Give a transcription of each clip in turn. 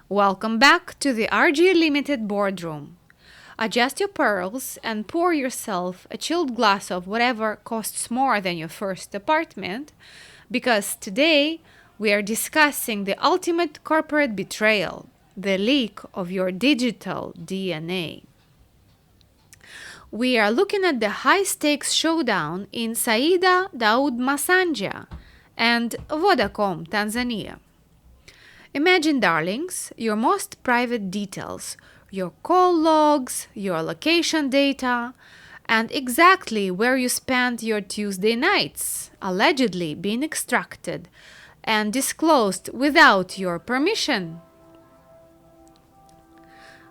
Welcome back to the RG Limited boardroom. Adjust your pearls and pour yourself a chilled glass of whatever costs more than your first apartment, because today we are discussing the ultimate corporate betrayal, the leak of your digital DNA. We are looking at the high-stakes showdown in Saida Daoud Masanja and Vodacom, Tanzania. Imagine, darlings, your most private details, your call logs, your location data, and exactly where you spent your Tuesday nights, allegedly being extracted and disclosed without your permission.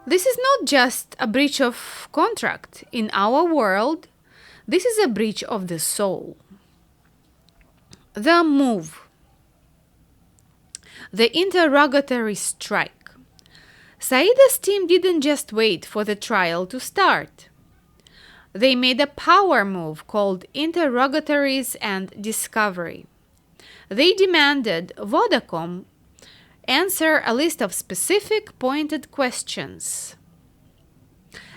This is not just a breach of contract. In our world, this is a breach of the soul. The move. The interrogatory strike. Saida's team didn't just wait for the trial to start. They made a power move called interrogatories and discovery. They demanded Vodacom answer a list of specific pointed questions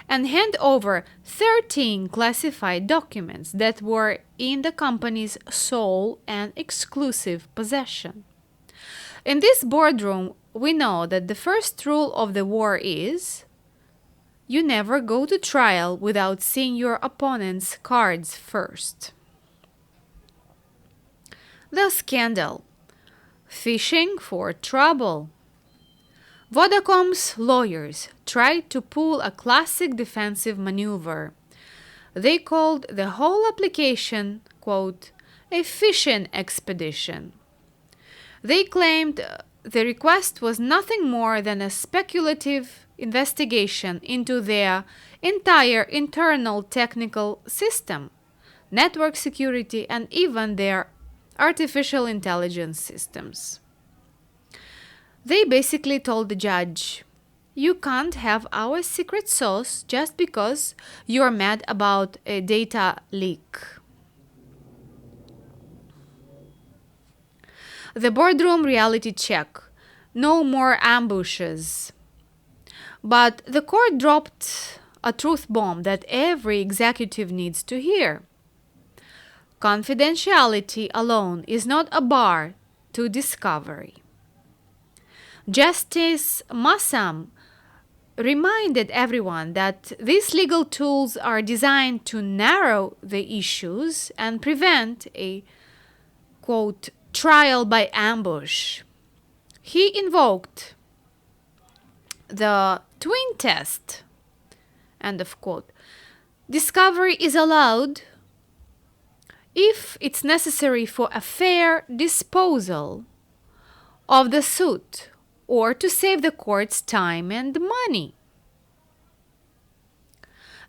and hand over 13 classified documents that were in the company's sole and exclusive possession. In this boardroom, we know that the first rule of the war is you never go to trial without seeing your opponent's cards first. The scandal. Fishing for trouble. Vodacom's lawyers tried to pull a classic defensive maneuver. They called the whole application, quote, a fishing expedition. They claimed the request was nothing more than a speculative investigation into their entire internal technical system, network security, and even their artificial intelligence systems. They basically told the judge, you can't have our secret sauce just because you're mad about a data leak. The boardroom reality check. No more ambushes. But the court dropped a truth bomb that every executive needs to hear. Confidentiality alone is not a bar to discovery. Justice Massam reminded everyone that these legal tools are designed to narrow the issues and prevent a, quote, trial by ambush. He invoked the twin test, end of quote. Discovery is allowed if it's necessary for a fair disposal of the suit or to save the court's time and money.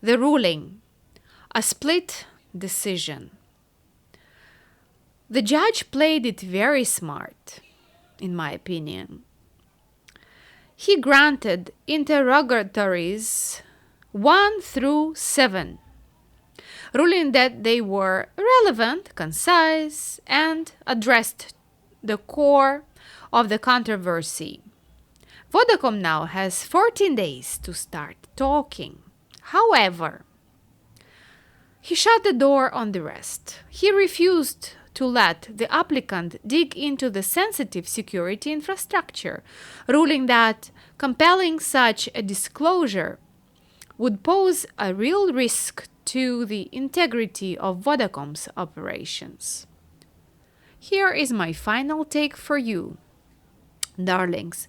The ruling, a split decision. The judge played it very smart, in my opinion. He granted interrogatories 1 through 7, ruling that they were relevant, concise, and addressed the core of the controversy. Vodacom now has 14 days to start talking. However, he shut the door on the rest. He refused to let the applicant dig into the sensitive security infrastructure, ruling that compelling such a disclosure would pose a real risk to the integrity of Vodacom's operations. Here is my final take for you, darlings.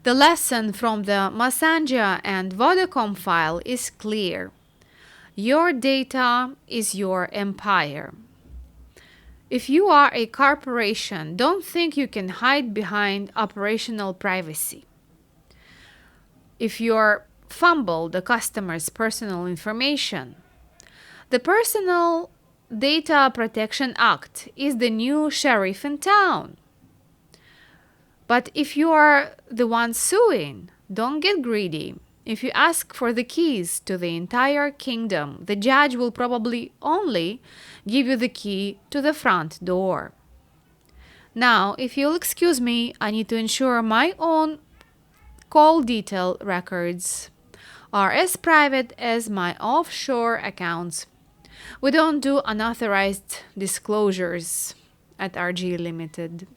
The lesson from the Masanja and Vodacom file is clear. Your data is your empire. If you are a corporation, don't think you can hide behind operational privacy. If you fumble the customer's personal information, the Personal Data Protection Act is the new sheriff in town. But if you are the one suing, don't get greedy. If you ask for the keys to the entire kingdom, the judge will probably only give you the key to the front door. Now, if you'll excuse me, I need to ensure my own call detail records are as private as my offshore accounts. We don't do unauthorized disclosures at RG Limited.